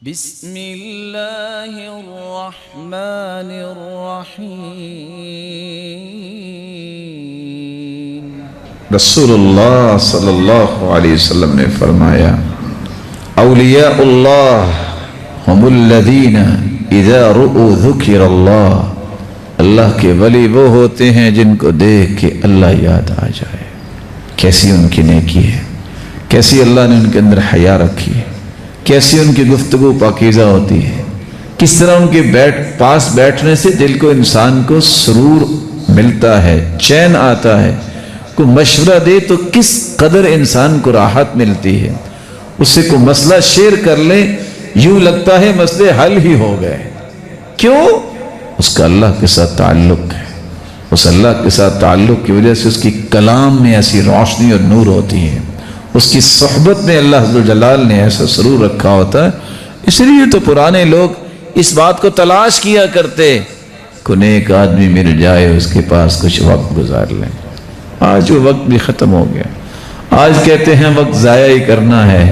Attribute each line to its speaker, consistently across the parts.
Speaker 1: بسم اللہ الرحمن الرحیم۔
Speaker 2: رسول اللہ صلی اللہ علیہ وسلم نے فرمایا اولیاء اللہ ہم الذین اذا رؤوا ذکر اللہ، اللہ کے ولی وہ ہوتے ہیں جن کو دیکھ کے اللہ یاد آ جائے۔ کیسی ان کی نیکی ہے، کیسی اللہ نے ان کے اندر حیا رکھی ہے، کیسی ان کی گفتگو پاکیزہ ہوتی ہے، کس طرح ان کے پاس بیٹھنے سے دل کو انسان کو سرور ملتا ہے، چین آتا ہے۔ کوئی مشورہ دے تو کس قدر انسان کو راحت ملتی ہے، اس سے کوئی مسئلہ شیئر کر لے یوں لگتا ہے مسئلے حل ہی ہو گئے۔ کیوں؟ اس کا اللہ کے ساتھ تعلق ہے، اس اللہ کے ساتھ تعلق کی وجہ سے اس کی کلام میں ایسی روشنی اور نور ہوتی ہے، اس کی صحبت میں اللہ عز و جلال نے ایسا سرور رکھا ہوتا ہے۔ اس لیے تو پرانے لوگ اس بات کو تلاش کیا کرتے کہ نیک آدمی مل جائے، اس کے پاس کچھ وقت گزار لیں۔ آج وہ وقت بھی ختم ہو گیا۔ آج کہتے ہیں وقت ضائع ہی کرنا ہے،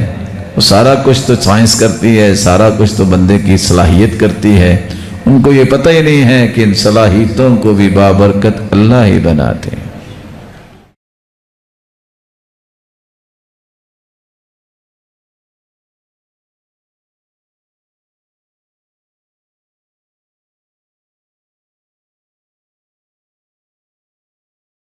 Speaker 2: وہ سارا کچھ تو سائنس کرتی ہے، سارا کچھ تو بندے کی صلاحیت کرتی ہے، ان کو یہ پتہ ہی نہیں ہے کہ ان صلاحیتوں کو بھی بابرکت اللہ ہی بناتے ہیں۔